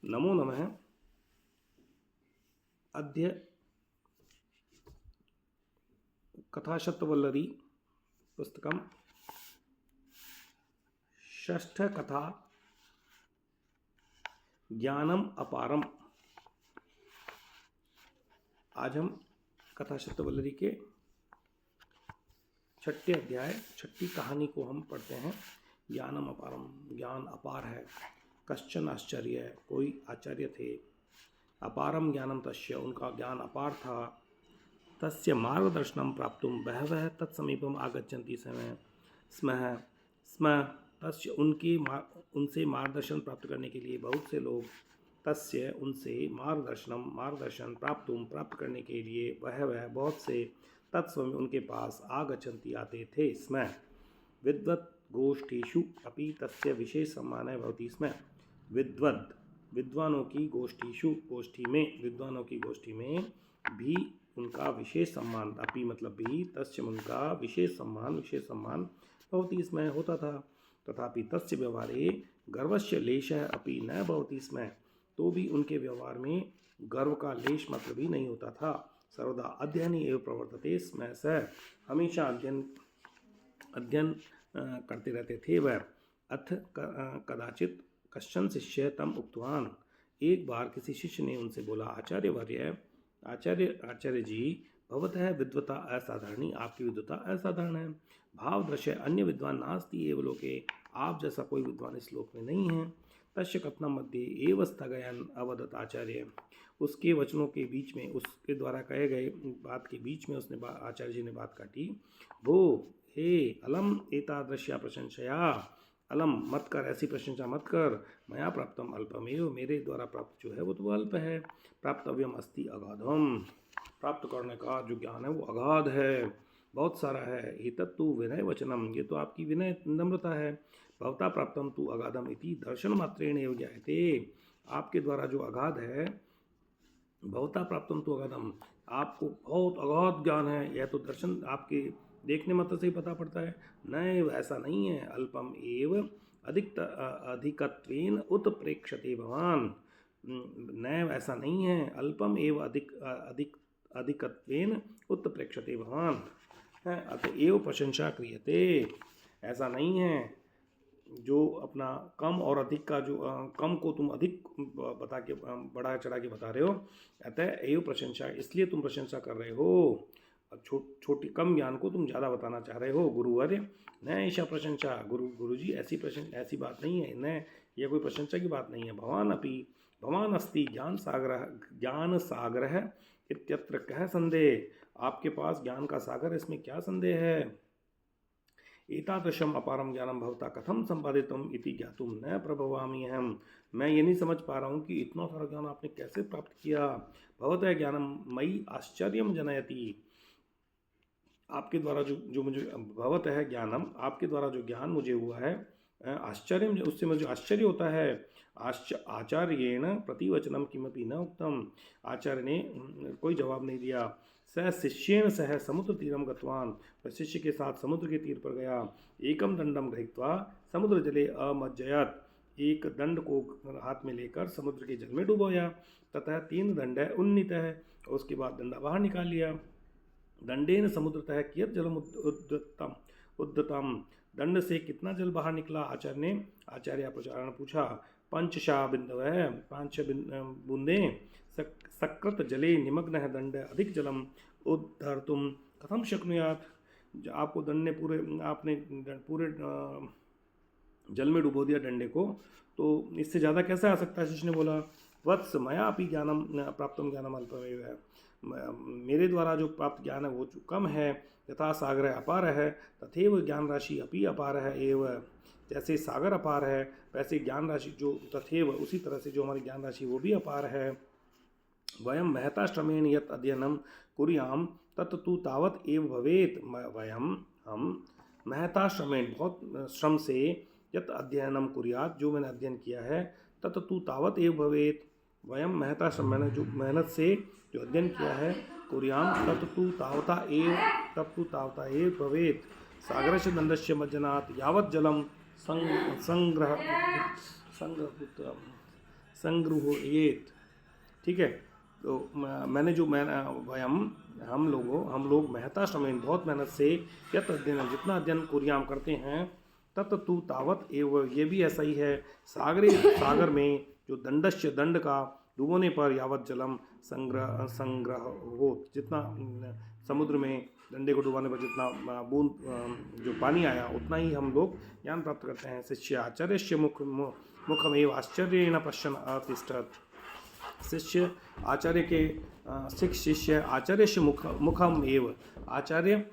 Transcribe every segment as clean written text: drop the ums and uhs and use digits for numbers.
नमो नमः। अद्य कथाशतवल्लरी पुस्तकं षष्ठकथा ज्ञानम अपारम। आज हम कथाशतवल्लरी के छठे अध्याय छठी कहानी को हम पढ़ते हैं। ज्ञानम अपारम, ज्ञान अपार है। कश्चन आश्चर्य, कोई आचार्य थे। अपारम ज्ञानम तस्य, उनका ज्ञान अपार था। तस्य मार्गदर्शनम प्राप्तुम बहवः तत्समीपम आगच्छन्ति स्म। तस्य उनसे मार्गदर्शन प्राप्त करने के लिए बहुत से लोग तस्य उनसे मार्गदर्शन प्राप्त करने के लिए बहवः बहुत से तत्स्वमी उनके पास आगच्छन्ति आते थे स्म। विद्वत् गोष्ठीषु अपि तस्य विशेष सम्मानः भवति स्म। विद्वानों की गोष्ठी में भी उनका विशेष सम्मान, अपि मतलब भी, तस्य उनका विशेष सम्मान भवति स्म, होता था। तथापि तस्य व्यवहारे गर्वस्य लेशः अपि न भवति स्म, तो भी उनके व्यवहार में गर्व का लेश मात्र भी नहीं होता था। सर्वदा अध्ययन एवं प्रवर्तते स्म, स हमेशा अध्ययन करते रहते थे वह। अथ कदाचित कश्चन शिष्य तम उक्तवान, एक बार किसी शिष्य ने उनसे बोला, आचार्य जी, भवतः विद्वता असाधारणी, आपकी विद्वता असाधारण है। भाव दृश्य अन्य विद्वान नास्ति एव लोके, आप जैसा कोई विद्वान इस लोक में नहीं है। तस्य कथनम मध्ये एव स्थगयन् अवदत् आचार्य, उसके वचनों के बीच में, उसके द्वारा कहे गए बात के बीच में उसने आचार्य जी ने बात काटी। भो हे अलम एतादृश्या प्रशंसया, अलम मत कर, ऐसी प्रशंसा मत कर। मया प्राप्तम अल्पमेव, मेरे द्वारा प्राप्त जो है वो तो अल्प है। प्राप्तव्यम अस्ति अगाधम, प्राप्त करने का जो ज्ञान है वो अगाध है, बहुत सारा है। एतत्तु विनय वचनम, ये तो आपकी विनय नम्रता है। भवता प्राप्तम तु अगाधम इति दर्शन मात्रेण एव ज्ञायते, आपके द्वारा जो अगाध है, भवता प्राप्तम तु अगाधम, आपको बहुत अगाध ज्ञान है, यह तो दर्शन आपके देखने मात्र से ही पता पड़ता है। न ऐसा नहीं है। अल्पम एव अधिकत्वेन उत्प्रेक्षते भवान, न ऐसा नहीं है। अल्पम एव अधिकत्वेन उत्प्रेक्षते भवान, अतएव प्रशंसा क्रियते। ऐसा नहीं है जो अपना कम और अधिक का जो कम को तुम अधिक बता के बढ़ा चढ़ा के बता रहे हो, अतः एव प्रशंसा, इसलिए तुम प्रशंसा कर रहे हो। छोटी कम ज्ञान को तुम ज़्यादा बताना चाह रहे हो। गुरुवर्य न ऐसा प्रशंसा, गुरुजी ऐसी बात नहीं है, न यह कोई प्रशंसा की बात नहीं है। भवान अस्ति ज्ञान सागर इत्यत्र कह संदेह, आपके पास ज्ञान का सागर, इसमें क्या संदेह है। एतादृशम अपारम ज्ञानम भवता कथम संपादितम इति ज्ञातुम न प्रभवामि अहम, मैं ये नहीं समझ पा रहा हूँ कि इतना सारा ज्ञान आपने कैसे प्राप्त किया। भवतः ज्ञानम मयि आश्चर्यम जनयति, आपके द्वारा जो मुझे भवतः ज्ञानम, आपके द्वारा जो ज्ञान मुझे हुआ है, आश्चर्य, उससे मुझे आश्चर्य होता है। आचार्येण प्रतिवचनम किमपि न उक्तम, आचार्य ने कोई जवाब नहीं दिया। स शिष्येण सह समुद्र तीरम गतवान, वह शिष्य के साथ समुद्र के तीर पर गया। एकम दंडम गृहीत्वा समुद्र जले अमज्जयत, एक दंड को हाथ में लेकर समुद्र के जल में डुबोया। ततः 3 दंड उन्नीत है, उसके बाद डंडा बाहर निकाल लिया। दंडेन समुद्रतः कियत जलम उद्दतम, दंड से कितना जल बाहर निकला। आचार्य प्रचारण पूछा। 5 बिंदवः, 5 बूंदें। सकृत जले निमग्न दंड अधिक जलम उद्धर्तुम कथम शक्नुयात, आपको दंड ने आपने पूरे जल में डुबो दिया डंडे को, तो इससे ज़्यादा कैसे आ सकता है। शिष्य ने बोला, वत्स मया अपि ज्ञानम प्राप्तम ज्ञानम अल्पमेव है, मेरे द्वारा जो प्राप्त ज्ञान है वो जो कम है। यथा सागर अपार है तथैव ज्ञान राशि अपि अपार है एव, जैसे सागर अपार है वैसे ज्ञान राशि जो तथैव, उसी तरह से जो हमारी ज्ञान राशि वो भी अपार है। वयम महता श्रमेण यत् अध्ययनम कुर्याम तत् तु तावत एव भवेत, हम महता श्रमेण, बहुत श्रम से, यत् अध्ययनम कुर्यात, जो मैंने अध्ययन किया है, तत् तु तावत एव भवेत, वयम महता श्रम, मैंने जो मेहनत से जो अध्ययन किया है, कुर्याम तत् तु तावता एव भवेत। सागरस्य दंडस्य मज्जनात् यावत् जलम संगृह्येत। ठीक है, तो मैंने जो मैं वयम हम लोग महता श्रमेण बहुत मेहनत से यत अध्ययन जितना अध्ययन कुर्याम करते हैं तत् तू तावत एवं ये भी ऐसा ही है सागर में जो दंडस्य दंड का डूबोने पर यावत जलम संग्रह हो जितना समुद्र में डंडे को डुबाने पर जितना बूंद जो पानी आया उतना ही हम लोग ज्ञान प्राप्त करते हैं। शिष्य आचार्य मुखमेव आश्चर्येण पश्यन् अतिष्ठत्। शिष्य आचार्य के शिष्य आचार्य से मुखम एव आचार्य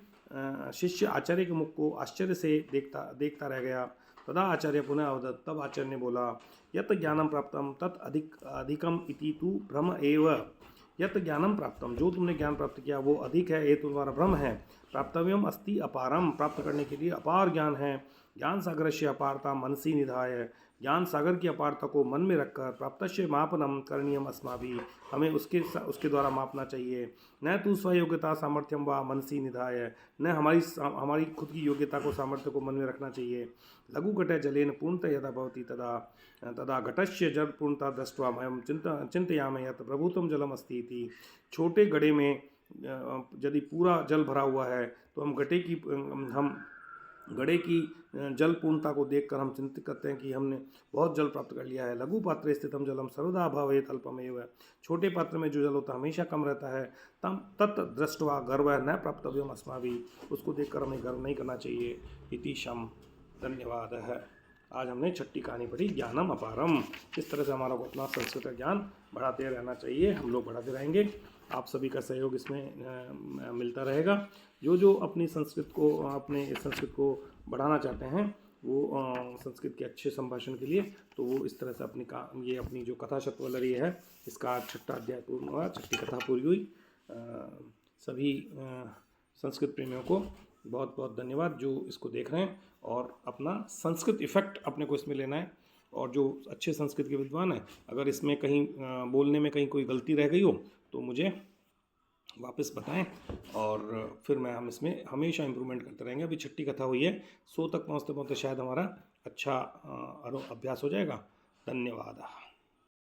शिष्य आचार्य के मुख को आश्चर्य से देखता रह गया। तदा आचार्य पुनः अवदत्, तब आचार्य ने बोला, यत ज्ञानम प्राप्तम तत् अधिकम इति तु भ्रम एव। यत ज्ञानम प्राप्तम, जो तुमने ज्ञान प्राप्त किया वो अधिक है, ये तुम्हारा भ्रम है। प्राप्तव्यम अस्ति अपारम, प्राप्त करने के लिए अपार ज्ञान है। ज्ञान सागर से अपारता मनसी निधाय, ज्ञान सागर की अपारता को मन में रखकर प्राप्तस्य मापनम करणीयम अस्माभि, हमें उसके द्वारा मापना चाहिए। न तू स्वयोग्यता सामर्थ्यम व मनसी निधाय, न हमारी खुद की योग्यता को सामर्थ्य को मन में रखना चाहिए। लघु घटे जलेन पूर्णतः यदा भवति तदा घटस्य जल पूर्णता दृष्ट्वा मयम चिंतयामि यत् प्रभुत्वम जलम अस्ति इति। छोटे घड़े में यदि पूरा जल भरा हुआ है तो हम घड़े की जल पूर्णता को देखकर हम चिंतित करते हैं कि हमने बहुत जल प्राप्त कर लिया है। लघु पात्रे स्थितम जलम सर्वदा भवेत् अल्पमेव, छोटे पात्र में जो जल होता है हमेशा कम रहता है। तम तत् दृष्ट्वा गर्व न प्राप्तव्यम अस्माभिः, उसको देखकर हमें गर्व नहीं करना चाहिए। इति शम। धन्यवाद है। आज हमने छठी कहानी पढ़ी, ज्ञानम अपारम। इस तरह से हमारा को अपना संस्कृत का ज्ञान बढ़ाते रहना चाहिए, हम लोग बढ़ाते रहेंगे। आप सभी का सहयोग इसमें मिलता रहेगा। जो अपनी संस्कृत को बढ़ाना चाहते हैं वो संस्कृत के अच्छे संभाषण के लिए, तो वो इस तरह से अपनी जो कथा शतवलरी है इसका छठा अध्याय पूर्ण हुआ, छठी कथा पूरी हुई। सभी संस्कृत प्रेमियों को बहुत बहुत धन्यवाद जो इसको देख रहे हैं, और अपना संस्कृत इफेक्ट अपने को इसमें लेना है। और जो अच्छे संस्कृत के विद्वान हैं, अगर इसमें कहीं बोलने में कहीं कोई गलती रह गई हो तो मुझे वापस बताएं, और फिर हम इसमें हमेशा इम्प्रूवमेंट करते रहेंगे। अभी छठी कथा हुई है, 100 तक पहुँचते पहुँचते शायद हमारा अच्छा अभ्यास हो जाएगा। धन्यवाद।